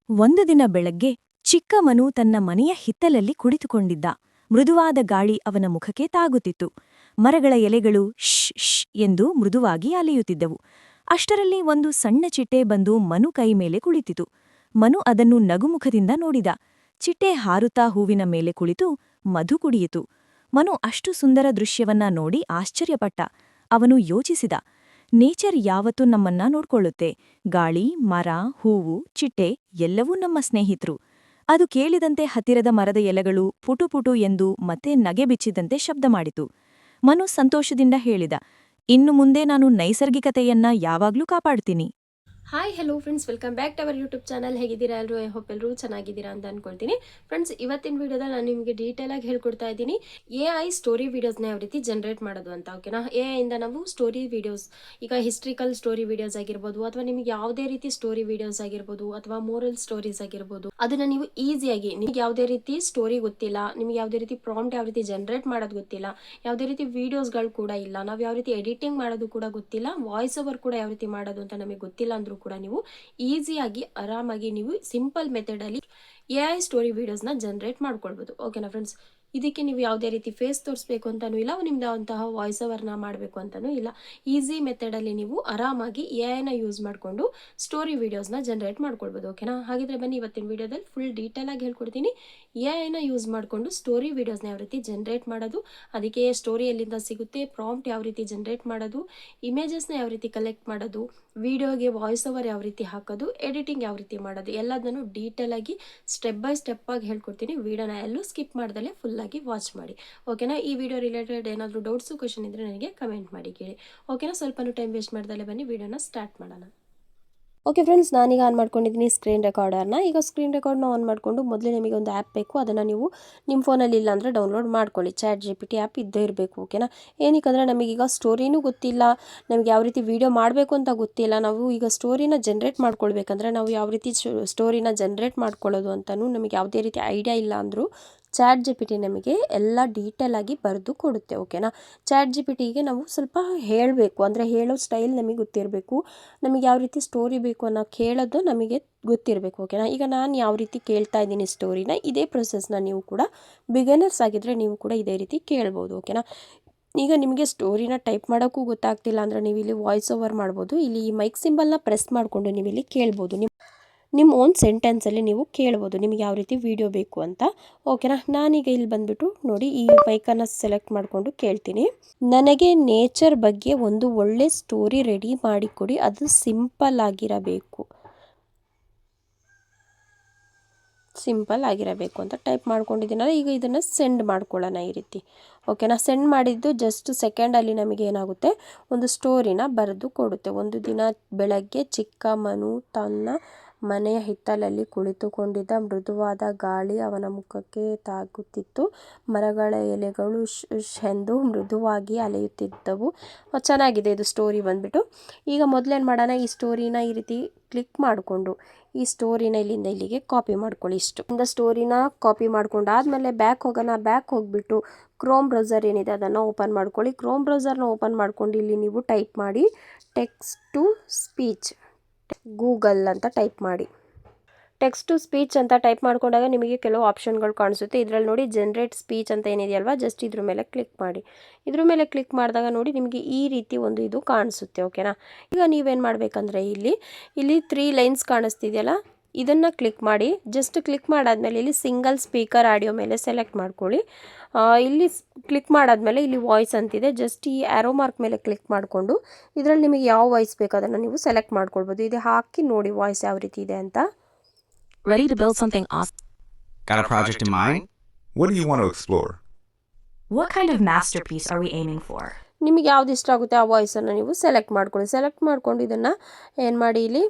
ಒಂದು ದಿನ ಬೆಳಗ್ಗೆ ಚಿಕ್ಕ ಮನು ತನ್ನ ಮನೆಯ ಹಿತ್ತಲಲ್ಲಿ ಕುಳಿತುಕೊಂಡಿದ್ದ. ಮೃದುವಾದ ಗಾಳಿ ಅವನ ಮುಖಕ್ಕೆ ತಾಗುತ್ತಿತ್ತು. ಮರಗಳ ಎಲೆಗಳು ಶ್ ಶ್ ಎಂದು ಮೃದುವಾಗಿ ಅಲೆಯುತ್ತಿದ್ದವು. ಅಷ್ಟರಲ್ಲಿ ಒಂದು ಸಣ್ಣ ಚಿಟ್ಟೆ ಬಂದು ಮನು ಕೈ ಮೇಲೆ ಕುಳಿತಿತು. ಮನು ಅದನ್ನು ನಗುಮುಖದಿಂದ ನೋಡಿದ. ಚಿಟ್ಟೆ ಹಾರುತ್ತಾ ಹೂವಿನ ಮೇಲೆ ಕುಳಿತು ಮಧು ಕುಡಿಯಿತು. ಮನು ಅಷ್ಟು ಸುಂದರ ದೃಶ್ಯವನ್ನ ನೋಡಿ ಆಶ್ಚರ್ಯಪಟ್ಟ. ಅವನು ಯೋಚಿಸಿದ, ನೇಚರ್ ಯಾವತ್ತೂ ನಮ್ಮನ್ನ ನೋಡ್ಕೊಳ್ಳುತ್ತೆ. ಗಾಳಿ, ಮರ, ಹೂವು, ಚಿಟ್ಟೆ ಎಲ್ಲವೂ ನಮ್ಮ ಸ್ನೇಹಿತರು. ಅದು ಕೇಳಿದಂತೆ ಹತ್ತಿರದ ಮರದ ಎಲೆಗಳು ಪುಟು ಪುಟು ಎಂದು ಮತ್ತೆ ನಗೆ ಬಿಚ್ಚಿದಂತೆ ಶಬ್ದ ಮಾಡಿತು. ಮನು ಸಂತೋಷದಿಂದ ಹೇಳಿದ, ಇನ್ನು ಮುಂದೆ ನಾನು ನೈಸರ್ಗಿಕತೆಯನ್ನ ಯಾವಾಗ್ಲೂ ಕಾಪಾಡ್ತೀನಿ. Hi hello friends, welcome back to our YouTube channel. ಹೇಗಿದ್ದೀರಾ ಎಲ್ಲರೂ? ಐ ಹೋಪ್ ಎಲ್ಲರೂ ಚೆನ್ನಾಗಿದ್ದೀರಾ ಅಂತ ಅನ್ಕೊಳ್ತೀನಿ. ಫ್ರೆಂಡ್ಸ್, ಇವತ್ತಿನ ವಿಡಿಯೋದಲ್ಲಿ ನಾನು ನಿಮಗೆ ಡೀಟೇಲಾಗಿ ಹೇಳ್ಕೊಡ್ತಾ ಇದ್ದೀನಿ AI ಸ್ಟೋರಿ ವೀಡಿಯೋಸ್ನ ಯಾವ ರೀತಿ ಜನರೇಟ್ ಮಾಡೋದು ಅಂತ. ಓಕೆನಾ? AI ಇಂದ ನಾವು ಸ್ಟೋರಿ ವೀಡಿಯೋಸ್, ಈಗ ಹಿಸ್ಟ್ರಿಕಲ್ ಸ್ಟೋರಿ ವೀಡಿಯೋಸ್ ಆಗಿರ್ಬೋದು, ಅಥವಾ ನಿಮಗೆ ಯಾವುದೇ ರೀತಿ ಸ್ಟೋರಿ ವೀಡಿಯೋಸ್ ಆಗಿರ್ಬೋದು, ಅಥವಾ ಮೋರಲ್ ಸ್ಟೋರೀಸ್ ಆಗಿರ್ಬೋದು, ಅದನ್ನ ನೀವು ಈಸಿಯಾಗಿ, ನಿಮ್ಗೆ ಯಾವುದೇ ರೀತಿ ಸ್ಟೋರಿ ಗೊತ್ತಿಲ್ಲ, ನಿಮ್ಗೆ ಯಾವುದೇ ರೀತಿ ಪ್ರಾಂಪ್ಟ್ ಯಾವ ರೀತಿ ಜನರೇಟ್ ಮಾಡೋದು ಗೊತ್ತಿಲ್ಲ, ಯಾವುದೇ ರೀತಿ ವೀಡಿಯೋಸ್ಗಳು ಕೂಡ ಇಲ್ಲ, ನಾವು ಯಾವ ರೀತಿ ಎಡಿಟಿಂಗ್ ಮಾಡೋದು ಕೂಡ ಗೊತ್ತಿಲ್ಲ, ವಾಯ್ಸ್ ಓವರ್ ಕೂಡ ಯಾವ ರೀತಿ ಮಾಡೋದು ಅಂತ ನಮಗೆ ಗೊತ್ತಿಲ್ಲ ಅಂದ್ರೂ ಕೂಡ ನೀವು ಈಸಿಯಾಗಿ ಆರಾಮಾಗಿ ನೀವು ಸಿಂಪಲ್ ಮೆಥಡ್ ಅಲ್ಲಿ AI ಸ್ಟೋರಿ ವಿಡಿಯೋಸ್ನ ಜನರೇಟ್ ಮಾಡ್ಕೊಳ್ಬೋದು. ಓಕೆನಾ ಫ್ರೆಂಡ್ಸ್? ಇದಕ್ಕೆ ನೀವು ಯಾವುದೇ ರೀತಿ ಫೇಸ್ ತೋರಿಸ್ಬೇಕು ಅಂತಾನೂ ಇಲ್ಲ, ನಿಮ್ದಂತಹ ವಾಯ್ಸ್ ಓವರ್ನ ಮಾಡಬೇಕು ಅಂತಾನೂ ಇಲ್ಲ. ಈಸಿ ಮೆಥಡಲ್ಲಿ ನೀವು ಆರಾಮಾಗಿ AI ಯೂಸ್ ಮಾಡಿಕೊಂಡು ಸ್ಟೋರಿ ವೀಡಿಯೋಸ್ನ ಜನರೇಟ್ ಮಾಡ್ಕೊಳ್ಬೋದು. ಓಕೆನಾ? ಹಾಗಿದ್ರೆ ಬನ್ನಿ, ಇವತ್ತಿನ ವಿಡಿಯೋದಲ್ಲಿ ಫುಲ್ ಡೀಟೇಲ್ ಆಗಿ ಹೇಳ್ಕೊಡ್ತೀನಿ AI ಯೂಸ್ ಮಾಡಿಕೊಂಡು ಸ್ಟೋರಿ ವೀಡಿಯೋಸ್ನ ಯಾವ ರೀತಿ ಜನರೇಟ್ ಮಾಡೋದು, ಅದಕ್ಕೆ ಸ್ಟೋರಿ ಎಲ್ಲಿಂದ ಸಿಗುತ್ತೆ, ಪ್ರಾಂಪ್ಟ್ ಯಾವ ರೀತಿ ಜನರೇಟ್ ಮಾಡೋದು, ಇಮೇಜಸ್ನ ಯಾವ ರೀತಿ ಕಲೆಕ್ಟ್ ಮಾಡೋದು, ವಿಡಿಯೋಗೆ ವಾಯ್ಸ್ ಓವರ್ ಯಾವ ರೀತಿ ಹಾಕೋದು, ಎಡಿಟಿಂಗ್ ಯಾವ ರೀತಿ ಮಾಡೋದು, ಎಲ್ಲದನ್ನು ಡೀಟೇಲ್ ಆಗಿ ಸ್ಟೆಪ್ ಬೈ ಸ್ಟೆಪ್ ಆಗಿ ಹೇಳ್ಕೊಡ್ತೀನಿ. ವಿಡಿಯೋನ ಎಲ್ಲೂ ಸ್ಕಿಪ್ ಮಾಡ್ದಲೇ ಫುಲ್ ಆಗಿ ವಾಚ್ ಮಾಡಿ. ಓಕೆನಾ? ಈ ವಿಡಿಯೋ ರಿಲೇಟೆಡ್ ಏನಾದರೂ ಡೌಟ್ಸು ಕ್ವಶನ್ ಇದ್ದರೆ ನನಗೆ ಕಮೆಂಟ್ ಮಾಡಿ ಕೇಳಿ. ಓಕೆನಾ? ಸ್ವಲ್ಪನೂ ಟೈಮ್ ವೇಸ್ಟ್ ಮಾಡ್ದಲೇ ಬನ್ನಿ ವಿಡಿಯೋನ ಸ್ಟಾರ್ಟ್ ಮಾಡೋಣ. ಓಕೆ ಫ್ರೆಂಡ್ಸ್, ನಾನೀಗ ಆನ್ ಮಾಡ್ಕೊಂಡಿದ್ದೀನಿ ಸ್ಕ್ರೀನ್ ರೆಕಾರ್ಡರ್ನ. ಈಗ ಸ್ಕ್ರೀನ್ ರೆಕಾರ್ಡ್ನ ಆನ್ ಮಾಡಿಕೊಂಡು ಮೊದಲೇ ನಿಮಗೆ ಒಂದು ಆ್ಯಪ್ ಬೇಕು, ಅದನ್ನು ನೀವು ನಿಮ್ಮ ಫೋನಲ್ಲಿ ಇಲ್ಲ ಅಂದರೆ ಡೌನ್ಲೋಡ್ ಮಾಡ್ಕೊಳ್ಳಿ. ChatGPT ಆ್ಯಪ್ ಇದ್ದೇ ಇರಬೇಕು. ಓಕೆನಾ? ಏನಕ್ಕಂದರೆ ನಮಗೀಗ ಸ್ಟೋರಿನೂ ಗೊತ್ತಿಲ್ಲ, ನಮಗೆ ಯಾವ ರೀತಿ ವೀಡಿಯೋ ಮಾಡಬೇಕು ಅಂತ ಗೊತ್ತಿಲ್ಲ. ನಾವು ಈಗ ಸ್ಟೋರಿನ ಜನ್ರೇಟ್ ಮಾಡ್ಕೊಳ್ಬೇಕಂದ್ರೆ ನಾವು ಯಾವ ರೀತಿ ಸ್ಟೋರಿನ ಜನ್ರೇಟ್ ಮಾಡ್ಕೊಳ್ಳೋದು ಅಂತಲೂ ನಮಗೆ ಯಾವುದೇ ರೀತಿ ಐಡಿಯಾ ಇಲ್ಲ ಅಂದರೂ ChatGPT ನಮಗೆ ಎಲ್ಲ ಡೀಟೇಲಾಗಿ ಬರೆದು ಕೊಡುತ್ತೆ. ಓಕೆನಾ? ChatGPTಗೆ ನಾವು ಸ್ವಲ್ಪ ಹೇಳಬೇಕು, ಅಂದರೆ ಹೇಳೋ ಸ್ಟೈಲ್ ನಮಗೆ ಗೊತ್ತಿರಬೇಕು. ನಮಗೆ ಯಾವ ರೀತಿ ಸ್ಟೋರಿ ಬೇಕು ಅನ್ನೋ ಕೇಳೋದು ನಮಗೆ ಗೊತ್ತಿರಬೇಕು. ಓಕೆನಾ? ಈಗ ನಾನು ಯಾವ ರೀತಿ ಕೇಳ್ತಾ ಇದ್ದೀನಿ ಸ್ಟೋರಿನ, ಇದೇ ಪ್ರೊಸೆಸ್ನ ನೀವು ಕೂಡ ಬಿಗಿನರ್ಸ್ ಆಗಿದ್ದರೆ ನೀವು ಕೂಡ ಇದೇ ರೀತಿ ಕೇಳ್ಬೋದು. ಓಕೆನಾ? ಈಗ ನಿಮಗೆ ಸ್ಟೋರಿನ ಟೈಪ್ ಮಾಡೋಕ್ಕೂ ಗೊತ್ತಾಗ್ತಿಲ್ಲ ಅಂದರೆ ನೀವು ಇಲ್ಲಿ ವಾಯ್ಸ್ ಓವರ್ ಮಾಡ್ಬೋದು. ಇಲ್ಲಿ ಈ ಮೈಕ್ ಸಿಂಬಲ್ನ ಪ್ರೆಸ್ ಮಾಡಿಕೊಂಡು ನೀವು ಇಲ್ಲಿ ಕೇಳ್ಬೋದು. ನಿಮ್ಮ ಓನ್ ಸೆಂಟೆನ್ಸಲ್ಲಿ ನೀವು ಕೇಳ್ಬೋದು ನಿಮಗೆ ಯಾವ ರೀತಿ ವಿಡಿಯೋ ಬೇಕು ಅಂತ. ಓಕೆನಾ? ನಾನೀಗ ಇಲ್ಲಿ ಬಂದುಬಿಟ್ಟು ನೋಡಿ, ಈ ಮೈಕನ್ನು ಸೆಲೆಕ್ಟ್ ಮಾಡಿಕೊಂಡು ಕೇಳ್ತೀನಿ. ನನಗೆ ನೇಚರ್ ಬಗ್ಗೆ ಒಂದು ಒಳ್ಳೆ ಸ್ಟೋರಿ ರೆಡಿ ಮಾಡಿಕೊಡಿ, ಅದು ಸಿಂಪಲ್ ಆಗಿರಬೇಕು ಅಂತ ಟೈಪ್ ಮಾಡ್ಕೊಂಡಿದ್ದೀನಲ್ಲ. ಈಗ ಇದನ್ನು ಸೆಂಡ್ ಮಾಡ್ಕೊಳ್ಳೋಣ ಈ ರೀತಿ. ಓಕೆನಾ? ಸೆಂಡ್ ಮಾಡಿದ್ದು ಜಸ್ಟ್ ಸೆಕೆಂಡಲ್ಲಿ ನಮಗೆ ಏನಾಗುತ್ತೆ, ಒಂದು ಸ್ಟೋರಿನ ಬರೆದು ಕೊಡುತ್ತೆ. ಒಂದು ದಿನ ಬೆಳಗ್ಗೆ ಚಿಕ್ಕ ಮನು ತನ್ನ ಮನೆಯ ಹಿತ್ತಲಲ್ಲಿ ಕುಳಿತುಕೊಂಡಿದ್ದ. ಮೃದುವಾದ ಗಾಳಿ ಅವನ ಮುಖಕ್ಕೆ ತಾಗುತ್ತಿತ್ತು. ಮರಗಳ ಎಲೆಗಳು ಎಂದು ಮೃದುವಾಗಿ ಅಲೆಯುತ್ತಿದ್ದವು. ಚೆನ್ನಾಗಿದೆ ಇದು ಸ್ಟೋರಿ ಬಂದ್ಬಿಟ್ಟು. ಈಗ ಮೊದಲೇನು ಮಾಡೋಣ, ಈ ಸ್ಟೋರಿನ ಈ ರೀತಿ ಕ್ಲಿಕ್ ಮಾಡಿಕೊಂಡು ಈ ಸ್ಟೋರಿನ ಇಲ್ಲಿಂದ ಇಲ್ಲಿಗೆ ಕಾಪಿ ಮಾಡ್ಕೊಳ್ಳಿ. ಇಷ್ಟು ಸ್ಟೋರಿನ ಕಾಪಿ ಮಾಡ್ಕೊಂಡಾದ್ಮೇಲೆ ಬ್ಯಾಕ್ ಹೋಗೋಣ. ಬ್ಯಾಕ್ ಹೋಗ್ಬಿಟ್ಟು ಕ್ರೋಮ್ ಬ್ರೌಸರ್ ಏನಿದೆ ಅದನ್ನು ಓಪನ್ ಮಾಡ್ಕೊಳ್ಳಿ. ಕ್ರೋಮ್ ಬ್ರೌಸರ್ನ ಓಪನ್ ಮಾಡ್ಕೊಂಡು ಇಲ್ಲಿ ನೀವು ಟೈಪ್ ಮಾಡಿ ಟೆಕ್ಸ್ಟ್ ಟು ಸ್ಪೀಚ್ ಗೂಗಲ್ ಅಂತ ಟೈಪ್ ಮಾಡಿ. ಟೆಕ್ಸ್ಟ್ ಟು ಸ್ಪೀಚ್ ಅಂತ ಟೈಪ್ ಮಾಡ್ಕೊಂಡಾಗ ನಿಮಗೆ ಕೆಲವು ಆಪ್ಷನ್ಗಳು ಕಾಣಿಸುತ್ತೆ. ಇದರಲ್ಲಿ ನೋಡಿ ಜನರೇಟ್ ಸ್ಪೀಚ್ ಅಂತ ಏನಿದೆಯಲ್ವಾ, ಜಸ್ಟ್ ಇದ್ರ ಮೇಲೆ ಕ್ಲಿಕ್ ಮಾಡಿ. ಇದ್ರ ಮೇಲೆ ಕ್ಲಿಕ್ ಮಾಡಿದಾಗ ನೋಡಿ ನಿಮಗೆ ಈ ರೀತಿ ಒಂದು ಇದು ಕಾಣಿಸುತ್ತೆ. ಓಕೆನಾ? ಈಗ ನೀವೇನು ಮಾಡಬೇಕಂದ್ರೆ ಇಲ್ಲಿ 3 ಲೈನ್ಸ್ ಕಾಣಿಸ್ತಿದೆಯಲ್ಲ, ಇದನ್ನು ಕ್ಲಿಕ್ ಮಾಡಿ. ಜಸ್ಟ್ ಕ್ಲಿಕ್ ಮಾಡಾದ್ಮೇಲೆ ಇಲ್ಲಿ ಸಿಂಗಲ್ ಸ್ಪೀಕರ್ ಆಡಿಯೋ ಮೇಲೆ ಸೆಲೆಕ್ಟ್ ಮಾಡ್ಕೊಳ್ಳಿ. ಇಲ್ಲಿ ಕ್ಲಿಕ್ ಮಾಡಾದ್ಮೇಲೆ ಇಲ್ಲಿ ವಾಯ್ಸ್ ಅಂತಿದೆ, ಜಸ್ಟ್ ಈ ಆರೋ ಮಾರ್ಕ್ ಮೇಲೆ ಕ್ಲಿಕ್ ಮಾಡಿಕೊಂಡು ಇದರಲ್ಲಿ ನಿಮಗೆ ಯಾವ ವಾಯ್ಸ್ ಬೇಕು ಅದನ್ನು ನೀವು ಸೆಲೆಕ್ಟ್ ಮಾಡ್ಕೊಳ್ಬೋದು. ಇದು ಹಾಕಿ ನೋಡಿ ವಾಯ್ಸ್ ಯಾವ ರೀತಿ ಇದೆ ಅಂತ. Ready to build something awesome? Got a project in mind? What do you want to explore? What kind of masterpiece are we aiming for? ನಿಮಗೆ ಯಾವ್ದು ಇಷ್ಟ ಆಗುತ್ತೆ ಆ ವಾಯ್ಸನ್ನು ನೀವು ಸೆಲೆಕ್ಟ್ ಮಾಡ್ಕೊಳ್ಳಿ. ಸೆಲೆಕ್ಟ್ ಮಾಡ್ಕೊಂಡು ಇದನ್ನು ಏನು ಮಾಡಿ, ಇಲ್ಲಿ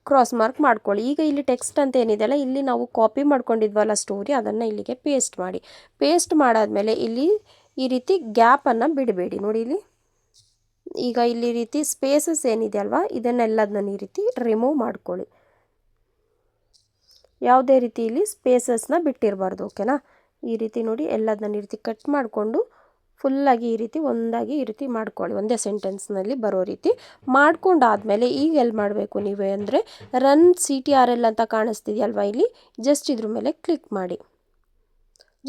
ಕ್ರಾಸ್ ಮಾರ್ಕ್ ಮಾಡ್ಕೊಳ್ಳಿ. ಈಗ ಇಲ್ಲಿ ಟೆಕ್ಸ್ಟ್ ಅಂತ ಏನಿದೆಯಲ್ಲ, ಇಲ್ಲಿ ನಾವು ಕಾಪಿ ಮಾಡ್ಕೊಂಡಿದ್ವಲ್ಲ ಸ್ಟೋರಿ, ಅದನ್ನು ಇಲ್ಲಿಗೆ ಪೇಸ್ಟ್ ಮಾಡಿ. ಪೇಸ್ಟ್ ಮಾಡಾದ್ಮೇಲೆ ಇಲ್ಲಿ ಈ ರೀತಿ ಗ್ಯಾಪನ್ನು ಬಿಡಬೇಡಿ. ನೋಡಿ ಇಲ್ಲಿ ಈಗ ಇಲ್ಲಿ ರೀತಿ ಸ್ಪೇಸಸ್ ಏನಿದೆಯಲ್ವಾ, ಇದನ್ನೆಲ್ಲದನ್ನ ಈ ರೀತಿ ರಿಮೂವ್ ಮಾಡ್ಕೊಳ್ಳಿ. ಯಾವುದೇ ರೀತಿ ಇಲ್ಲಿ ಸ್ಪೇಸಸ್ನ ಬಿಟ್ಟಿರಬಾರ್ದು. ಓಕೆನಾ? ಈ ರೀತಿ ನೋಡಿ ಎಲ್ಲದನ್ನ ಈ ರೀತಿ ಕಟ್ ಮಾಡಿಕೊಂಡು ಫುಲ್ಲಾಗಿ ಈ ರೀತಿ ಒಂದಾಗಿ ಈ ರೀತಿ ಮಾಡ್ಕೊಳ್ಳಿ, ಒಂದೇ ಸೆಂಟೆನ್ಸ್ನಲ್ಲಿ ಬರೋ ರೀತಿ ಮಾಡ್ಕೊಂಡಾದಮೇಲೆ ಈಗ ಎಲ್ಲಿ ಮಾಡಬೇಕು ನೀವೇ ಅಂದರೆ ರನ್ CTRL ಅಂತ ಕಾಣಿಸ್ತಿದೆಯಲ್ವ ಇಲ್ಲಿ, ಜಸ್ಟ್ ಇದ್ರ ಮೇಲೆ ಕ್ಲಿಕ್ ಮಾಡಿ.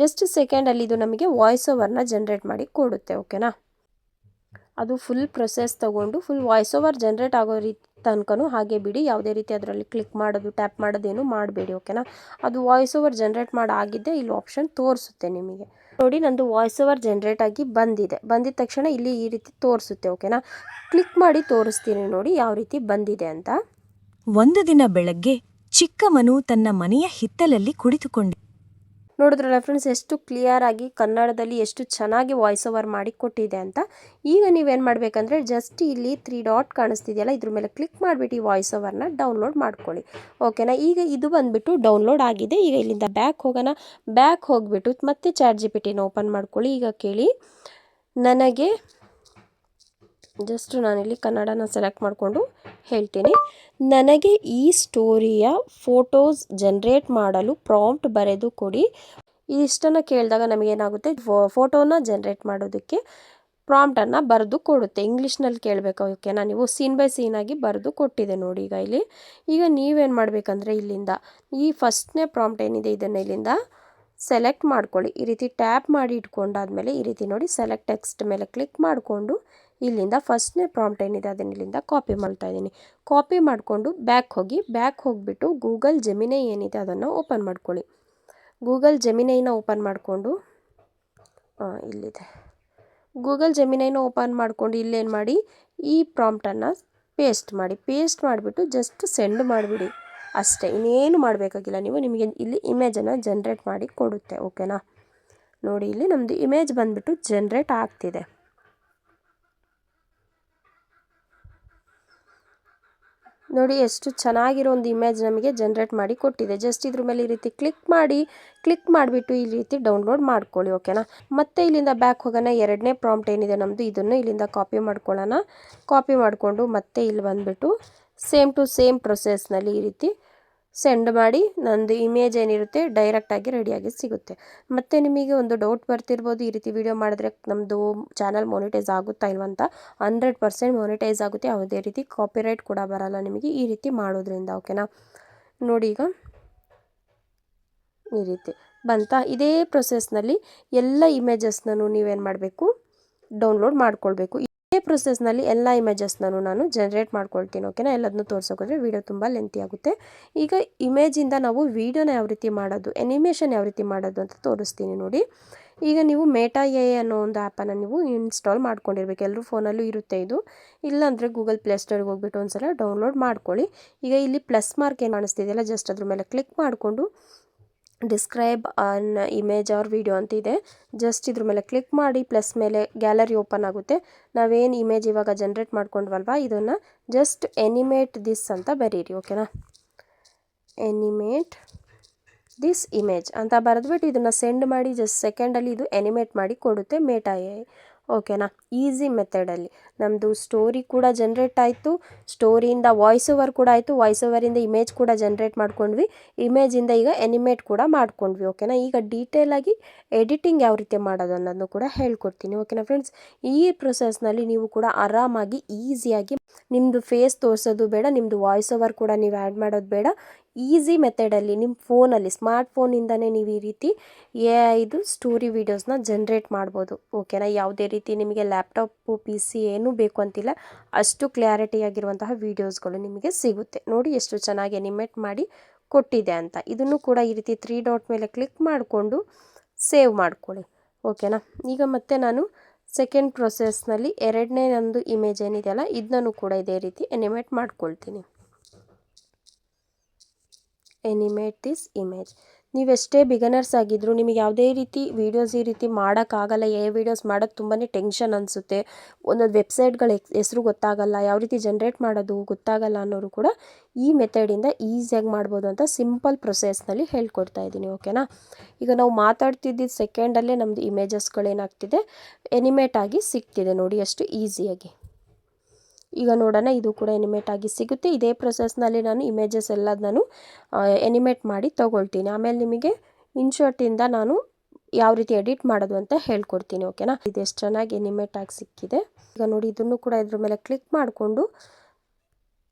ಜಸ್ಟ್ ಸೆಕೆಂಡಲ್ಲಿ ಇದು ನಮಗೆ ವಾಯ್ಸ್ ಓವರ್ನ ಜನ್ರೇಟ್ ಮಾಡಿ ಕೊಡುತ್ತೆ. ಓಕೆನಾ, ಅದು ಫುಲ್ ಪ್ರೊಸೆಸ್ ತೊಗೊಂಡು ಫುಲ್ ವಾಯ್ಸ್ ಓವರ್ ಜನ್ರೇಟ್ ಆಗೋ ರೀತಿ ತನಕನೂ ಹಾಗೆ ಬಿಡಿ, ಯಾವುದೇ ರೀತಿ ಅದರಲ್ಲಿ ಕ್ಲಿಕ್ ಮಾಡೋದು ಟ್ಯಾಪ್ ಮಾಡೋದೇನು ಮಾಡಬೇಡಿ. ಓಕೆನಾ, ಅದು ವಾಯ್ಸ್ ಓವರ್ ಜನ್ರೇಟ್ ಮಾಡಾಗಿದ್ದೆ ಇಲ್ಲಿ ಆಪ್ಷನ್ ತೋರಿಸುತ್ತೆ ನಿಮಗೆ. ನೋಡಿ, ನಂದು ವಾಯ್ಸ್ ಓವರ್ ಜನ್ರೇಟ್ ಆಗಿ ಬಂದಿದೆ. ಬಂದಿದ ತಕ್ಷಣ ಇಲ್ಲಿ ಈ ರೀತಿ ತೋರಿಸುತ್ತೆ. ಓಕೆನಾ, ಕ್ಲಿಕ್ ಮಾಡಿ ತೋರಿಸ್ತೀನಿ ನೋಡಿ ಯಾವ ರೀತಿ ಬಂದಿದೆ ಅಂತ. ಒಂದು ದಿನ ಬೆಳಗ್ಗೆ ಚಿಕ್ಕವನು ತನ್ನ ಮನೆಯ ಹಿತ್ತಲಲ್ಲಿ ಕುಳಿತುಕೊಂಡ. ನೋಡಿದ್ರಲ್ಲ ಫ್ರೆಂಡ್ಸ್, ಎಷ್ಟು ಕ್ಲಿಯರ್ ಆಗಿ ಕನ್ನಡದಲ್ಲಿ ಎಷ್ಟು ಚೆನ್ನಾಗಿ ವಾಯ್ಸ್ ಓವರ್ ಮಾಡಿ ಕೊಟ್ಟಿದೆ ಅಂತ. ಈಗ ನೀವೇನು ಮಾಡಬೇಕಂದ್ರೆ ಜಸ್ಟ್ ಇಲ್ಲಿ 3 ಡಾಟ್ ಕಾಣಿಸ್ತಿದೆಯಲ್ಲ, ಇದ್ರ ಮೇಲೆ ಕ್ಲಿಕ್ ಮಾಡಿಬಿಟ್ಟು ಈ ವಾಯ್ಸ್ ಓವರ್ನ ಡೌನ್ಲೋಡ್ ಮಾಡ್ಕೊಳ್ಳಿ. ಓಕೆನಾ, ಈಗ ಇದು ಬಂದುಬಿಟ್ಟು ಡೌನ್ಲೋಡ್ ಆಗಿದೆ. ಈಗ ಇಲ್ಲಿಂದ ಬ್ಯಾಕ್ ಹೋಗೋಣ. ಬ್ಯಾಕ್ ಹೋಗಿಬಿಟ್ಟು ಮತ್ತೆ ChatGPTನ ಓಪನ್ ಮಾಡ್ಕೊಳ್ಳಿ. ಈಗ ಕೇಳಿ, ನನಗೆ ಜಸ್ಟ್ ನಾನಿಲ್ಲಿ ಕನ್ನಡನ ಸೆಲೆಕ್ಟ್ ಮಾಡಿಕೊಂಡು ಹೇಳ್ತೀನಿ. ನನಗೆ ಈ ಸ್ಟೋರಿಯ ಫೋಟೋಸ್ ಜನ್ರೇಟ್ ಮಾಡಲು ಪ್ರಾಂಪ್ಟ್ ಬರೆದು ಕೊಡಿ. ಇದಿಷ್ಟನ್ನು ಕೇಳಿದಾಗ ನಮಗೇನಾಗುತ್ತೆ, ಫೋಟೋನ ಜನ್ರೇಟ್ ಮಾಡೋದಕ್ಕೆ ಪ್ರಾಂಪ್ಟನ್ನು ಬರೆದು ಕೊಡುತ್ತೆ. ಇಂಗ್ಲೀಷ್ನಲ್ಲಿ ಕೇಳಬೇಕು. ಓಕೆನಾ, ನೀವು ಸೀನ್ ಬೈ ಸೀನ್ ಆಗಿ ಬರೆದು ಕೊಟ್ಟಿದೆ ನೋಡಿ ಈಗ ಇಲ್ಲಿ. ಈಗ ನೀವೇನು ಮಾಡಬೇಕಂದ್ರೆ ಇಲ್ಲಿಂದ ಈ ಫಸ್ಟ್ನೇ ಪ್ರಾಂಪ್ಟ್ ಏನಿದೆ ಇದನ್ನು ಇಲ್ಲಿಂದ ಸೆಲೆಕ್ಟ್ ಮಾಡ್ಕೊಳ್ಳಿ. ಈ ರೀತಿ ಟ್ಯಾಪ್ ಮಾಡಿ ಇಟ್ಕೊಂಡಾದ್ಮೇಲೆ ಈ ರೀತಿ ನೋಡಿ ಸೆಲೆಕ್ಟ್ ಟೆಕ್ಸ್ಟ್ ಮೇಲೆ ಕ್ಲಿಕ್ ಮಾಡಿಕೊಂಡು ಇಲ್ಲಿಂದ ಫಸ್ಟ್ನೇ ಪ್ರಾಂಪ್ಟ್ ಏನಿದೆ ಅದನ್ನು ಇಲ್ಲಿಂದ ಕಾಪಿ ಮಾಡ್ತಾ ಇದ್ದೀನಿ. ಕಾಪಿ ಮಾಡಿಕೊಂಡು ಬ್ಯಾಕ್ ಹೋಗಿಬಿಟ್ಟು ಗೂಗಲ್ ಜೆಮಿನೈ ಏನಿದೆ ಅದನ್ನು ಓಪನ್ ಮಾಡ್ಕೊಳ್ಳಿ. ಗೂಗಲ್ ಜೆಮಿನೈನ ಓಪನ್ ಮಾಡಿಕೊಂಡು ಇಲ್ಲಿದೆ ಗೂಗಲ್ ಜೆಮಿನೈನ ಓಪನ್ ಮಾಡಿಕೊಂಡು ಇಲ್ಲೇನು ಮಾಡಿ, ಈ ಪ್ರಾಂಪ್ಟನ್ನು ಪೇಸ್ಟ್ ಮಾಡಿಬಿಟ್ಟು ಜಸ್ಟ್ ಸೆಂಡ್ ಮಾಡಿಬಿಡಿ ಅಷ್ಟೇ. ಇನ್ನೇನು ಮಾಡಬೇಕಾಗಿಲ್ಲ ನೀವು. ನಿಮಗೆ ಇಲ್ಲಿ ಇಮೇಜನ್ನು ಜನ್ರೇಟ್ ಮಾಡಿ ಕೊಡುತ್ತೆ. ಓಕೆನಾ, ನೋಡಿ ಇಲ್ಲಿ ನಮ್ಮದು ಇಮೇಜ್ ಬಂದುಬಿಟ್ಟು ಜನ್ರೇಟ್ ಆಗ್ತಿದೆ. ನೋಡಿ ಎಷ್ಟು ಚೆನ್ನಾಗಿರೋ ಒಂದು ಇಮೇಜ್ ನಮಗೆ ಜನ್ರೇಟ್ ಮಾಡಿ ಕೊಟ್ಟಿದೆ. ಜಸ್ಟ್ ಇದ್ರ ಮೇಲೆ ಈ ರೀತಿ ಕ್ಲಿಕ್ ಮಾಡಿಬಿಟ್ಟು ಈ ರೀತಿ ಡೌನ್ಲೋಡ್ ಮಾಡ್ಕೊಳ್ಳಿ. ಓಕೆನಾ, ಮತ್ತೆ ಇಲ್ಲಿಂದ ಬ್ಯಾಕ್ ಹೋಗೋಣ. ಎರಡನೇ ಪ್ರಾಂಪ್ಟ್ ಏನಿದೆ ನಮ್ಮದು ಇದನ್ನು ಇಲ್ಲಿಂದ ಕಾಪಿ ಮಾಡ್ಕೊಳ್ಳೋಣ. ಕಾಪಿ ಮಾಡಿಕೊಂಡು ಮತ್ತೆ ಇಲ್ಲಿ ಬಂದುಬಿಟ್ಟು ಸೇಮ್ ಟು ಸೇಮ್ ಪ್ರೊಸೆಸ್ನಲ್ಲಿ ಈ ರೀತಿ ಸೆಂಡ್ ಮಾಡಿ ನಂದು ಇಮೇಜ್ ಏನಿರುತ್ತೆ ಡೈರೆಕ್ಟಾಗಿ ರೆಡಿಯಾಗಿ ಸಿಗುತ್ತೆ. ಮತ್ತು ನಿಮಗೆ ಒಂದು ಡೌಟ್ ಬರ್ತಿರ್ಬೋದು, ಈ ರೀತಿ ವಿಡಿಯೋ ಮಾಡಿದ್ರೆ ನಮ್ಮದು ಚಾನಲ್ ಮಾನಿಟೈಸ್ ಆಗುತ್ತಾ ಇಲ್ವಂತ. 100% ಮಾನಿಟೈಸ್ ಆಗುತ್ತೆ. ಯಾವುದೇ ರೀತಿ ಕಾಪಿರೈಟ್ ಕೂಡ ಬರಲ್ಲ ನಿಮಗೆ ಈ ರೀತಿ ಮಾಡೋದ್ರಿಂದ. ಓಕೆನಾ, ನೋಡಿ ಈಗ ಈ ರೀತಿ ಬಂತಾ. ಇದೇ ಪ್ರೊಸೆಸ್ನಲ್ಲಿ ಎಲ್ಲ ಇಮೇಜಸ್ನೂ ನೀವೇನು ಮಾಡಬೇಕು, ಡೌನ್ಲೋಡ್ ಮಾಡ್ಕೊಳ್ಬೇಕು. ಇದೇ ಪ್ರೊಸೆಸ್ನಲ್ಲಿ ಎಲ್ಲ ಇಮೇಜಸ್ನೂ ನಾನು ಜನ್ರೇಟ್ ಮಾಡ್ಕೊಳ್ತೀನಿ. ಓಕೆನಾ, ಎಲ್ಲದನ್ನೂ ತೋರಿಸೋಕೋದ್ರೆ ವಿಡಿಯೋ ತುಂಬ ಲೆಂತಿ ಆಗುತ್ತೆ. ಈಗ ಇಮೇಜಿಂದ ನಾವು ವಿಡಿಯೋನ ಯಾವ ರೀತಿ ಮಾಡೋದು, ಎನಿಮೇಷನ್ ಯಾವ ರೀತಿ ಮಾಡೋದು ಅಂತ ತೋರಿಸ್ತೀನಿ ನೋಡಿ. ಈಗ ನೀವು ಮೇಟಾ AI ಅನ್ನೋ ಒಂದು ಆ್ಯಪನ್ನು ನೀವು ಇನ್ಸ್ಟಾಲ್ ಮಾಡ್ಕೊಂಡಿರ್ಬೇಕು. ಎಲ್ಲರೂ ಫೋನಲ್ಲೂ ಇರುತ್ತೆ ಇದು. ಇಲ್ಲಾಂದರೆ ಗೂಗಲ್ ಪ್ಲೇಸ್ಟೋರ್ಗೆ ಹೋಗ್ಬಿಟ್ಟು ಒಂದ್ಸಲ ಡೌನ್ಲೋಡ್ ಮಾಡ್ಕೊಳ್ಳಿ. ಈಗ ಇಲ್ಲಿ ಪ್ಲಸ್ ಮಾರ್ಕ್ ಏನು ಕಾಣಿಸ್ತಿದೆಯಲ್ಲ, ಜಸ್ಟ್ ಅದ್ರ ಮೇಲೆ ಕ್ಲಿಕ್ ಮಾಡಿಕೊಂಡು describe an image or video ಅಂತ ಇದೆ. ಜಸ್ಟ್ ಇದ್ರ ಮೇಲೆ ಕ್ಲಿಕ್ ಮಾಡಿ ಪ್ಲಸ್ ಮೇಲೆ ಗ್ಯಾಲರಿ ಓಪನ್ ಆಗುತ್ತೆ. ನಾವೇನು ಇಮೇಜ್ ಇವಾಗ ಜನ್ರೇಟ್ ಮಾಡ್ಕೊಂಡ್ವಲ್ವ ಇದನ್ನು ಜಸ್ಟ್ ಎನಿಮೇಟ್ ದಿಸ್ ಅಂತ ಬರೀರಿ. ಓಕೆನಾ, ಎನಿಮೇಟ್ ದಿಸ್ ಇಮೇಜ್ ಅಂತ ಬರೆದ್ಬಿಟ್ಟು ಇದನ್ನು ಸೆಂಡ್ ಮಾಡಿ ಜಸ್ಟ್ ಸೆಕೆಂಡಲ್ಲಿ ಇದು ಎನಿಮೇಟ್ ಮಾಡಿ ಕೊಡುತ್ತೆ ಮೇಟಾ AI. ಓಕೆನಾ, ಈಸಿ ಮೆಥಡಲ್ಲಿ ನಮ್ಮದು ಸ್ಟೋರಿ ಕೂಡ ಜನ್ರೇಟ್ ಆಯಿತು, ಸ್ಟೋರಿಯಿಂದ ವಾಯ್ಸ್ ಓವರ್ ಕೂಡ ಆಯಿತು, ವಾಯ್ಸ್ ಓವರಿಂದ ಇಮೇಜ್ ಕೂಡ ಜನ್ರೇಟ್ ಮಾಡ್ಕೊಂಡ್ವಿ, ಇಮೇಜಿಂದ ಈಗ ಎನಿಮೇಟ್ ಕೂಡ ಮಾಡ್ಕೊಂಡ್ವಿ. ಓಕೆನಾ, ಈಗ ಡೀಟೇಲಾಗಿ ಎಡಿಟಿಂಗ್ ಯಾವ ರೀತಿ ಮಾಡೋದು ಅನ್ನೋದನ್ನು ಕೂಡ ಹೇಳ್ಕೊಡ್ತೀನಿ. ಓಕೆನಾ ಫ್ರೆಂಡ್ಸ್, ಈ ಪ್ರೊಸೆಸ್ನಲ್ಲಿ ನೀವು ಕೂಡ ಆರಾಮಾಗಿ ಈಸಿಯಾಗಿ ನಿಮ್ಮದು ಫೇಸ್ ತೋರಿಸೋದು ಬೇಡ, ನಿಮ್ಮದು ವಾಯ್ಸ್ ಓವರ್ ಕೂಡ ನೀವು ಆ್ಯಡ್ ಮಾಡೋದು ಬೇಡ. ಈಸಿ ಮೆಥಡಲ್ಲಿ ನಿಮ್ಮ ಫೋನಲ್ಲಿ ಸ್ಮಾರ್ಟ್ ಫೋನಿಂದನೇ ನೀವು ಈ ರೀತಿ AI ಸ್ಟೋರಿ ವೀಡಿಯೋಸ್ನ ಜನ್ರೇಟ್ ಮಾಡ್ಬೋದು. ಓಕೆನಾ, ಯಾವುದೇ ರೀತಿ ನಿಮಗೆ ಲ್ಯಾಪ್ಟಾಪು PC ಏನೂ ಬೇಕು ಅಂತಿಲ್ಲ, ಅಷ್ಟು ಕ್ಲಾರಿಟಿಯಾಗಿರುವಂತಹ ವೀಡಿಯೋಸ್ಗಳು ನಿಮಗೆ ಸಿಗುತ್ತೆ. ನೋಡಿ ಎಷ್ಟು ಚೆನ್ನಾಗಿ ಎನಿಮೇಟ್ ಮಾಡಿ ಕೊಟ್ಟಿದೆ ಅಂತ. ಇದನ್ನು ಕೂಡ ಈ ರೀತಿ 3 ಡಾಟ್ ಮೇಲೆ ಕ್ಲಿಕ್ ಮಾಡಿಕೊಂಡು ಸೇವ್ ಮಾಡ್ಕೊಳ್ಳಿ. ಓಕೆನಾ, ಈಗ ಮತ್ತೆ ನಾನು ಸೆಕೆಂಡ್ ಪ್ರೊಸೆಸ್ನಲ್ಲಿ ಎರಡನೇ ನಂದು ಇಮೇಜ್ ಏನಿದೆಯಲ್ಲ ಇದನ್ನು ಕೂಡ ಇದೇ ರೀತಿ ಎನಿಮೇಟ್ ಮಾಡ್ಕೊಳ್ತೀನಿ. ಎನಿಮೇಟ್ ದಿಸ್ ಇಮೇಜ್. ನೀವೆಷ್ಟೇ ಬಿಗನರ್ಸ್ ಆಗಿದ್ದರೂ ನಿಮಗೆ ಯಾವುದೇ ರೀತಿ ವೀಡಿಯೋಸ್ ಈ ರೀತಿ ಮಾಡೋಕ್ಕಾಗಲ್ಲ, ವಿಡಿಯೋಸ್ ಮಾಡೋದು ತುಂಬಾ ಟೆನ್ಷನ್ ಅನಿಸುತ್ತೆ, ಒಂದೊಂದು ವೆಬ್ಸೈಟ್ಗಳ ಹೆಸರು ಗೊತ್ತಾಗಲ್ಲ, ಯಾವ ರೀತಿ ಜನ್ರೇಟ್ ಮಾಡೋದು ಗೊತ್ತಾಗಲ್ಲ ಅನ್ನೋರು ಕೂಡ ಈ ಮೆಥಡಿಂದ ಈಸಿಯಾಗಿ ಮಾಡ್ಬೋದು ಅಂತ ಸಿಂಪಲ್ ಪ್ರೊಸೆಸ್ನಲ್ಲಿ ಹೇಳ್ಕೊಡ್ತಾ ಇದ್ದೀನಿ. ಓಕೆನಾ, ಈಗ ನಾವು ಮಾತಾಡ್ತಿದ್ದಿದ್ದು ಸೆಕೆಂಡಲ್ಲೇ ನಮ್ಮದು ಇಮೇಜಸ್ಗಳೇನಾಗ್ತಿದೆ ಎನಿಮೇಟ್ ಆಗಿ ಸಿಗ್ತಿದೆ ನೋಡಿ ಎಷ್ಟು ಈಸಿಯಾಗಿ. ಈಗ ನೋಡೋಣ, ಇದು ಕೂಡ ಎನಿಮೇಟ್ ಆಗಿ ಸಿಗುತ್ತೆ. ಇದೇ ಪ್ರೊಸೆಸ್ನಲ್ಲಿ ನಾನು ಇಮೇಜಸ್ ಎಲ್ಲದನ್ನು ಎನಿಮೇಟ್ ಮಾಡಿ ತೊಗೊಳ್ತೀನಿ. ಆಮೇಲೆ ನಿಮಗೆ ಇನ್ಶಾರ್ಟಿಂದ ನಾನು ಯಾವ ರೀತಿ ಎಡಿಟ್ ಮಾಡೋದು ಅಂತ ಹೇಳ್ಕೊಡ್ತೀನಿ ಓಕೆನಾ. ಇದು ಎಷ್ಟು ಚೆನ್ನಾಗಿ ಎನಿಮೇಟ್ ಆಗಿ ಸಿಕ್ಕಿದೆ. ಈಗ ನೋಡಿ ಇದನ್ನು ಕೂಡ ಇದ್ರ ಮೇಲೆ ಕ್ಲಿಕ್ ಮಾಡಿಕೊಂಡು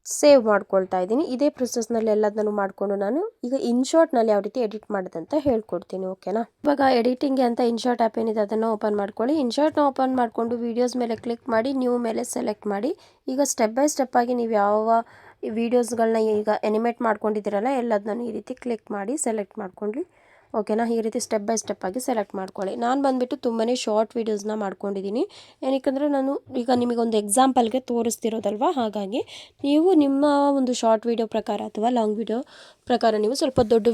ಸೇವ್ ಮಾಡ್ಕೊಳ್ತಾ ಇದ್ದೀನಿ. ಇದೇ ಪ್ರೊಸೆಸ್ನಲ್ಲಿ ಎಲ್ಲದನ್ನು ಮಾಡಿಕೊಂಡು ನಾನು ಈಗ ಇನ್ಶಾರ್ಟ್ನಲ್ಲಿ ಯಾವ ರೀತಿ ಎಡಿಟ್ ಮಾಡೋದಂತ ಹೇಳ್ಕೊಡ್ತೀನಿ ಓಕೆನಾ. ಇವಾಗ ಎಡಿಟಿಂಗ್ಗೆ ಅಂತ ಇನ್ಶಾರ್ಟ್ ಆ್ಯಪ್ ಏನಿದೆ ಅದನ್ನು ಓಪನ್ ಮಾಡ್ಕೊಳ್ಳಿ. ಇನ್ಶಾರ್ಟ್ನ ಓಪನ್ ಮಾಡಿಕೊಂಡು ವೀಡಿಯೋಸ್ ಮೇಲೆ ಕ್ಲಿಕ್ ಮಾಡಿ ನ್ಯೂ ಮೇಲೆ ಸೆಲೆಕ್ಟ್ ಮಾಡಿ. ಈಗ ಸ್ಟೆಪ್ ಬೈ ಸ್ಟೆಪ್ ಆಗಿ ನೀವು ಯಾವ ವೀಡಿಯೋಸ್ಗಳನ್ನ ಈಗ ಎನಿಮೇಟ್ ಮಾಡ್ಕೊಂಡಿದ್ದೀರಲ್ಲ ಎಲ್ಲದನ್ನು ಈ ರೀತಿ ಕ್ಲಿಕ್ ಮಾಡಿ ಸೆಲೆಕ್ಟ್ ಮಾಡ್ಕೊಳ್ಳಿ ಓಕೆನಾ. ಈ ರೀತಿ ಸ್ಟೆಪ್ ಬೈ ಸ್ಟೆಪ್ ಆಗಿ ಸೆಲೆಕ್ಟ್ ಮಾಡ್ಕೊಳ್ಳಿ. ನಾನು ಬಂದುಬಿಟ್ಟು ತುಂಬಾ ಶಾರ್ಟ್ ವೀಡಿಯೋಸ್ನ ಮಾಡ್ಕೊಂಡಿದ್ದೀನಿ. ಏನಕ್ಕೆಂದರೆ ನಾನು ಈಗ ನಿಮಗೊಂದು ಎಕ್ಸಾಂಪಲ್ಗೆ ತೋರಿಸ್ತಿರೋದಲ್ವ, ಹಾಗಾಗಿ ನೀವು ನಿಮ್ಮ ಒಂದು ಶಾರ್ಟ್ ವೀಡಿಯೋ ಪ್ರಕಾರ ಅಥವಾ ಲಾಂಗ್ ವೀಡಿಯೋ ಪ್ರಕಾರ ನೀವು ಸ್ವಲ್ಪ ದೊಡ್ಡ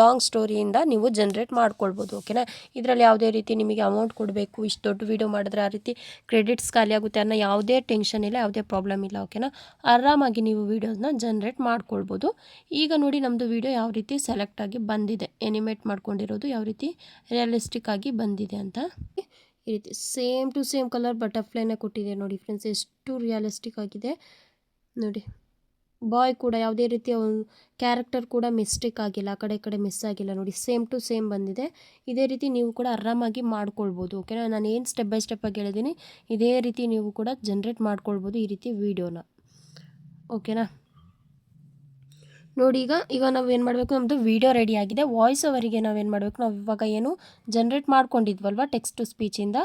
ಲಾಂಗ್ ಸ್ಟೋರಿಯಿಂದ ನೀವು ಜನ್ರೇಟ್ ಮಾಡ್ಕೊಳ್ಬೋದು ಓಕೆನಾ. ಇದರಲ್ಲಿ ಯಾವುದೇ ರೀತಿ ನಿಮಗೆ ಅಮೌಂಟ್ ಕೊಡಬೇಕು, ಇಷ್ಟು ದೊಡ್ಡ ವೀಡಿಯೋ ಮಾಡಿದ್ರೆ ಆ ರೀತಿ ಕ್ರೆಡಿಟ್ಸ್ ಖಾಲಿ ಆಗುತ್ತೆ ಅನ್ನೋ ಯಾವುದೇ ಟೆನ್ಷನ್ ಇಲ್ಲ, ಯಾವುದೇ ಪ್ರಾಬ್ಲಮ್ ಇಲ್ಲ ಓಕೆನಾ. ಆರಾಮಾಗಿ ನೀವು ವೀಡಿಯೋಸ್ನ ಜನ್ರೇಟ್ ಮಾಡ್ಕೊಳ್ಬೋದು. ಈಗ ನೋಡಿ ನಮ್ಮದು ವೀಡಿಯೋ ಯಾವ ರೀತಿ ಸೆಲೆಕ್ಟ್ ಆಗಿ ಬಂದಿದೆ, ಎನಿಮೇಟ್ ಮಾಡ್ಕೊಂಡಿರೋದು ಯಾವ ರೀತಿ ರಿಯಲಿಸ್ಟಿಕ್ ಆಗಿ ಬಂದಿದೆ ಅಂತ. ಈ ರೀತಿ ಸೇಮ್ ಟು ಸೇಮ್ ಕಲರ್ ಬಟರ್ಫ್ಲೈನ ಕೊಟ್ಟಿದೆ ನೋಡಿ ಫ್ರೆಂಡ್ಸ್, ಎಷ್ಟು ರಿಯಲಿಸ್ಟಿಕ್ ಆಗಿದೆ ನೋಡಿ. ಬಾಯ್ ಕೂಡ ಯಾವುದೇ ರೀತಿಯ ಒಂದು ಕ್ಯಾರೆಕ್ಟರ್ ಕೂಡ ಮಿಸ್ಟೇಕ್ ಆಗಿಲ್ಲ, ಆ ಕಡೆ ಮಿಸ್ ಆಗಿಲ್ಲ ನೋಡಿ, ಸೇಮ್ ಟು ಸೇಮ್ ಬಂದಿದೆ. ಇದೇ ರೀತಿ ನೀವು ಕೂಡ ಆರಾಮಾಗಿ ಮಾಡ್ಕೊಳ್ಬೋದು ಓಕೆನಾ. ನಾನು ಏನು ಸ್ಟೆಪ್ ಬೈ ಸ್ಟೆಪ್ ಆಗಿ ಹೇಳಿದ್ದೀನಿ ಇದೇ ರೀತಿ ನೀವು ಕೂಡ ಜನ್ರೇಟ್ ಮಾಡ್ಕೊಳ್ಬೋದು ಈ ರೀತಿ ವೀಡಿಯೋನ ಓಕೆನಾ. ನೋಡಿ ಈಗ ನಾವು ಏನು ಮಾಡಬೇಕು, ನಮ್ಮದು ವೀಡಿಯೋ ರೆಡಿ ಆಗಿದೆ. ವಾಯ್ಸ್ ಓವರಿಗೆ ನಾವೇನು ಮಾಡಬೇಕು, ನಾವು ಇವಾಗ ಏನು ಜನ್ರೇಟ್ ಮಾಡ್ಕೊಂಡಿದ್ವಲ್ವ ಟೆಕ್ಸ್ಟ್ ಟು ಸ್ಪೀಚಿಂದ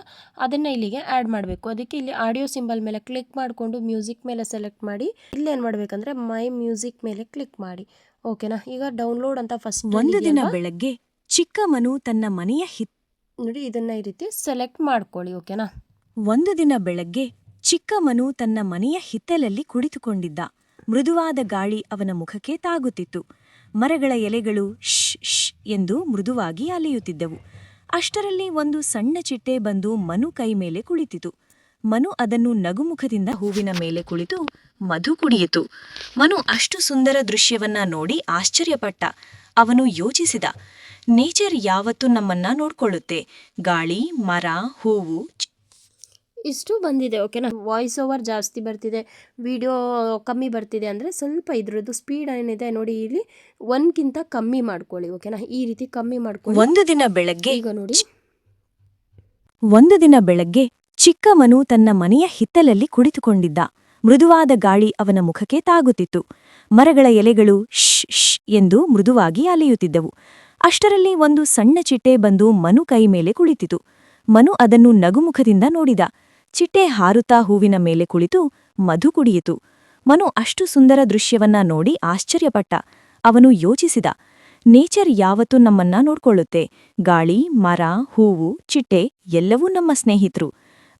ಅದನ್ನು ಇಲ್ಲಿಗೆ ಆ್ಯಡ್ ಮಾಡಬೇಕು. ಅದಕ್ಕೆ ಇಲ್ಲಿ ಆಡಿಯೋ ಸಿಂಬಲ್ ಮೇಲೆ ಕ್ಲಿಕ್ ಮಾಡಿಕೊಂಡು ಮ್ಯೂಸಿಕ್ ಮೇಲೆ ಸೆಲೆಕ್ಟ್ ಮಾಡಿ ಇಲ್ಲೇನು ಮಾಡಬೇಕಂದ್ರೆ ಮೈ ಮ್ಯೂಸಿಕ್ ಮೇಲೆ ಕ್ಲಿಕ್ ಮಾಡಿ ಓಕೆನಾ. ಈಗ ಡೌನ್ಲೋಡ್ ಅಂತ ಫಸ್ಟ್ ಒಂದು ದಿನ ಬೆಳಗ್ಗೆ ಚಿಕ್ಕ ಮನು ತನ್ನ ಮನೆಯ ನೋಡಿ ಇದನ್ನು ಈ ರೀತಿ ಸೆಲೆಕ್ಟ್ ಮಾಡ್ಕೊಳ್ಳಿ ಓಕೆನಾ. ಒಂದು ದಿನ ಬೆಳಗ್ಗೆ ಚಿಕ್ಕ ಮನು ತನ್ನ ಮನೆಯ ಹಿತ್ತಲಲ್ಲಿ ಕುಳಿತುಕೊಂಡಿದ್ದ. ಮೃದುವಾದ ಗಾಳಿ ಅವನ ಮುಖಕ್ಕೆ ತಾಗುತ್ತಿತ್ತು. ಮರಗಳ ಎಲೆಗಳು ಶ್ ಶ್ ಎಂದು ಮೃದುವಾಗಿ ಅಲೆಯುತ್ತಿದ್ದವು. ಅಷ್ಟರಲ್ಲಿ ಒಂದು ಸಣ್ಣ ಚಿಟ್ಟೆ ಬಂದು ಮನು ಕೈ ಮೇಲೆ ಕುಳಿತಿತು. ಮನು ಅದನ್ನು ನಗುಮುಖದಿಂದ ಹೂವಿನ ಮೇಲೆ ಕುಳಿತು ಮಧು ಕುಡಿಯಿತು. ಮನು ಅಷ್ಟು ಸುಂದರ ದೃಶ್ಯವನ್ನ ನೋಡಿ ಆಶ್ಚರ್ಯಪಟ್ಟ. ಅವನು ಯೋಚಿಸಿದ, ನೇಚರ್ ಯಾವತ್ತೂ ನಮ್ಮನ್ನ ನೋಡ್ಕೊಳ್ಳುತ್ತೆ. ಗಾಳಿ, ಮರ, ಹೂವು ಇಷ್ಟು ಬಂದಿದೆ ಓಕೆನಾ. ವಾಯ್ಸ್ ಓವರ್ ಜಾಸ್ತಿ ಬರ್ತಿದೆ, ವಿಡಿಯೋ ಕಮ್ಮಿ ಬರ್ತಿದೆ ಅಂದರೆ ಸ್ವಲ್ಪ ಇದ್ರದ್ದು ಸ್ಪೀಡ್ ಏನಿದೆ ನೋಡಿ ಇಲ್ಲಿ 1ಗಿಂತ ಕಮ್ಮಿ ಮಾಡ್ಕೊಳ್ಳಿ ಓಕೆನಾ. ಈ ರೀತಿ ಕಮ್ಮಿ ಮಾಡ್ಕೊಳ್ಳಿ. ಒಂದು ದಿನ ಬೆಳಗ್ಗೆ ಈಗ ನೋಡಿ ಒಂದು ದಿನ ಬೆಳಗ್ಗೆ ಚಿಕ್ಕ ಮನು ತನ್ನ ಮನೆಯ ಹಿತ್ತಲಲ್ಲಿ ಕುಳಿತುಕೊಂಡಿದ್ದ. ಮೃದುವಾದ ಗಾಳಿ ಅವನ ಮುಖಕ್ಕೆ ತಾಗುತ್ತಿತ್ತು. ಮರಗಳ ಎಲೆಗಳು ಶ್ ಶ್ ಎಂದು ಮೃದುವಾಗಿ ಅಲೆಯುತ್ತಿದ್ದವು. ಅಷ್ಟರಲ್ಲಿ ಒಂದು ಸಣ್ಣ ಚಿಟ್ಟೆ ಬಂದು ಮನು ಕೈ ಮೇಲೆ ಕುಳಿತಿತು. ಮನು ಅದನ್ನು ನಗುಮುಖದಿಂದ ನೋಡಿದ. ಚಿಟ್ಟೆ ಹಾರುತ್ತಾ ಹೂವಿನ ಮೇಲೆ ಕುಳಿತು ಮಧು ಕುಡಿಯಿತು. ಮನು ಅಷ್ಟು ಸುಂದರ ದೃಶ್ಯವನ್ನ ನೋಡಿ ಆಶ್ಚರ್ಯಪಟ್ಟ. ಅವನು ಯೋಚಿಸಿದ, ನೇಚರ್ ಯಾವತ್ತೂ ನಮ್ಮನ್ನ ನೋಡ್ಕೊಳ್ಳುತ್ತೆ. ಗಾಳಿ, ಮರ, ಹೂವು, ಚಿಟ್ಟೆ ಎಲ್ಲವೂ ನಮ್ಮ ಸ್ನೇಹಿತರು.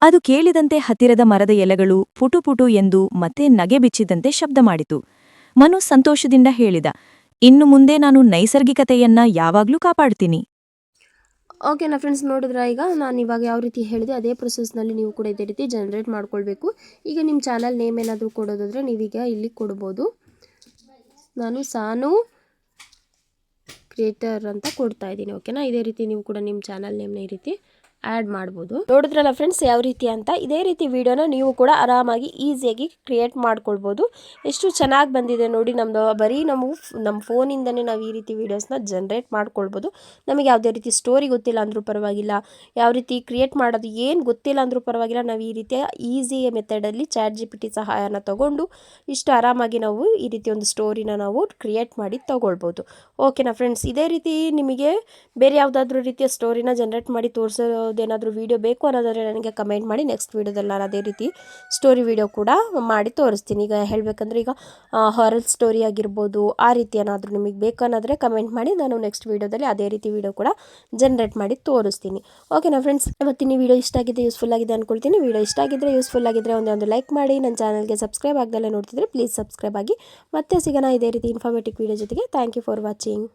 ಅದು ಕೇಳಿದಂತೆ ಹತ್ತಿರದ ಮರದ ಎಲೆಗಳು ಪುಟು ಪುಟು ಎಂದು ಮತ್ತೆ ನಗೆ ಬಿಚ್ಚಿದಂತೆ ಶಬ್ದ ಮಾಡಿತು. ಮನು ಸಂತೋಷದಿಂದ ಹೇಳಿದ, ಇನ್ನು ಮುಂದೆ ನಾನು ನೈಸರ್ಗಿಕತೆಯನ್ನ ಯಾವಾಗ್ಲೂ ಕಾಪಾಡ್ತೀನಿ. ಓಕೆನಾ ಫ್ರೆಂಡ್ಸ್, ನೋಡಿದ್ರೆ ಈಗ ನಾನು ಇವಾಗ ಯಾವ ರೀತಿ ಹೇಳಿದೆ ಅದೇ ಪ್ರೊಸೆಸ್ನಲ್ಲಿ ನೀವು ಕೂಡ ಇದೇ ರೀತಿ ಜನ್ರೇಟ್ ಮಾಡ್ಕೊಳ್ಬೇಕು. ಈಗ ನಿಮ್ಮ ಚಾನಲ್ ನೇಮ್ ಏನಾದರೂ ಕೊಡೋದಾದರೆ ನೀವೀಗ ಇಲ್ಲಿ ಕೊಡ್ಬೋದು. ನಾನು ಸಾನು ಕ್ರಿಯೇಟರ್ ಅಂತ ಕೊಡ್ತಾ ಇದ್ದೀನಿ ಓಕೆನಾ. ಇದೇ ರೀತಿ ನೀವು ಕೂಡ ನಿಮ್ಮ ಚಾನಲ್ ನೇಮ್ನ ಈ ರೀತಿ ಆ್ಯಡ್ ಮಾಡ್ಬೋದು. ನೋಡಿದ್ರಲ್ಲ ಫ್ರೆಂಡ್ಸ್ ಯಾವ ರೀತಿ ಅಂತ. ಇದೇ ರೀತಿ ವಿಡಿಯೋನ ನೀವು ಕೂಡ ಆರಾಮಾಗಿ ಈಸಿಯಾಗಿ ಕ್ರಿಯೇಟ್ ಮಾಡ್ಕೊಳ್ಬೋದು. ಎಷ್ಟು ಚೆನ್ನಾಗಿ ಬಂದಿದೆ ನೋಡಿ. ಬರೀ ನಮ್ಮ ಫೋನಿಂದನೇ ನಾವು ಈ ರೀತಿ ವೀಡಿಯೋಸ್ನ ಜನ್ರೇಟ್ ಮಾಡ್ಕೊಳ್ಬೋದು. ನಮಗೆ ಯಾವುದೇ ರೀತಿ ಸ್ಟೋರಿ ಗೊತ್ತಿಲ್ಲ ಅಂದರೂ ಪರವಾಗಿಲ್ಲ, ಯಾವ ರೀತಿ ಕ್ರಿಯೇಟ್ ಮಾಡೋದು ಏನು ಗೊತ್ತಿಲ್ಲ ಅಂದರೂ ಪರವಾಗಿಲ್ಲ, ನಾವು ಈ ರೀತಿಯ ಈಸಿ ಮೆಥಡಲ್ಲಿ ChatGPT ಸಹಾಯನ ತಗೊಂಡು ಇಷ್ಟು ಆರಾಮಾಗಿ ನಾವು ಈ ರೀತಿ ಒಂದು ಸ್ಟೋರಿನ ನಾವು ಕ್ರಿಯೇಟ್ ಮಾಡಿ ತಗೊಳ್ಬೋದು ಓಕೆನಾ ಫ್ರೆಂಡ್ಸ್. ಇದೇ ರೀತಿ ನಿಮಗೆ ಬೇರೆ ಯಾವುದಾದ್ರೂ ರೀತಿಯ ಸ್ಟೋರಿನ ಜನ್ರೇಟ್ ಮಾಡಿ ತೋರಿಸೋದೇನಾದರೂ ವೀಡಿಯೋ ಬೇಕು ಅನ್ನೋದಾದರೆ ನನಗೆ ಕಮೆಂಟ್ ಮಾಡಿ. ನೆಕ್ಸ್ಟ್ ವೀಡಿಯೋದಲ್ಲಿ ನಾನು ಅದೇ ರೀತಿ ಸ್ಟೋರಿ ವೀಡಿಯೋ ಕೂಡ ಮಾಡಿ ತೋರಿಸ್ತೀನಿ. ಈಗ ಹೇಳಬೇಕಂದ್ರೆ ಈಗ ಹಾರರ್ ಸ್ಟೋರಿ ಆಗಿರ್ಬೋದು, ಆ ರೀತಿ ಏನಾದರೂ ನಿಮಗೆ ಬೇಕು ಅನ್ನೋದ್ರೆ ಕಮೆಂಟ್ ಮಾಡಿ. ನಾನು ನೆಕ್ಸ್ಟ್ ವೀಡಿಯೋದಲ್ಲಿ ಅದೇ ರೀತಿ ವೀಡಿಯೋ ಕೂಡ ಜನ್ರೇಟ್ ಮಾಡಿ ತೋರಿಸ್ತೀನಿ ಓಕೆನಾ ಫ್ರೆಂಡ್ಸ್. ಇವತ್ತಿನ ವೀಡಿಯೋ ಇಷ್ಟ ಆಗಿದೆ, ಯೂಸ್ಫುಲ್ ಆಗಿದೆ ಅಂದ್ಕೊಳ್ತೀನಿ. ವೀಡಿಯೋ ಇಷ್ಟ ಆಗಿದ್ರೆ, ಯೂಸ್ಫುಲ್ ಆಗಿದ್ರೆ ಒಂದು ಲೈಕ್ ಮಾಡಿ. ನನ್ನ ಚಾನಲ್ಗೆ ಸಬ್ಸ್ಕ್ರೈಬ್ ಆಗದಲ್ಲೇ ನೋಡ್ತಿದ್ರೆ ಪ್ಲೀಸ್ ಸಬ್ಸ್ಕ್ರೈಬ್ ಆಗಿ. ಮತ್ತೆ ಸಿಗೋಣ ಇದೇ ರೀತಿ ಇನ್ಫಾರ್ಮೇಟಿವ್ ವೀಡಿಯೋ ಜೊತೆಗೆ. Thank you for watching.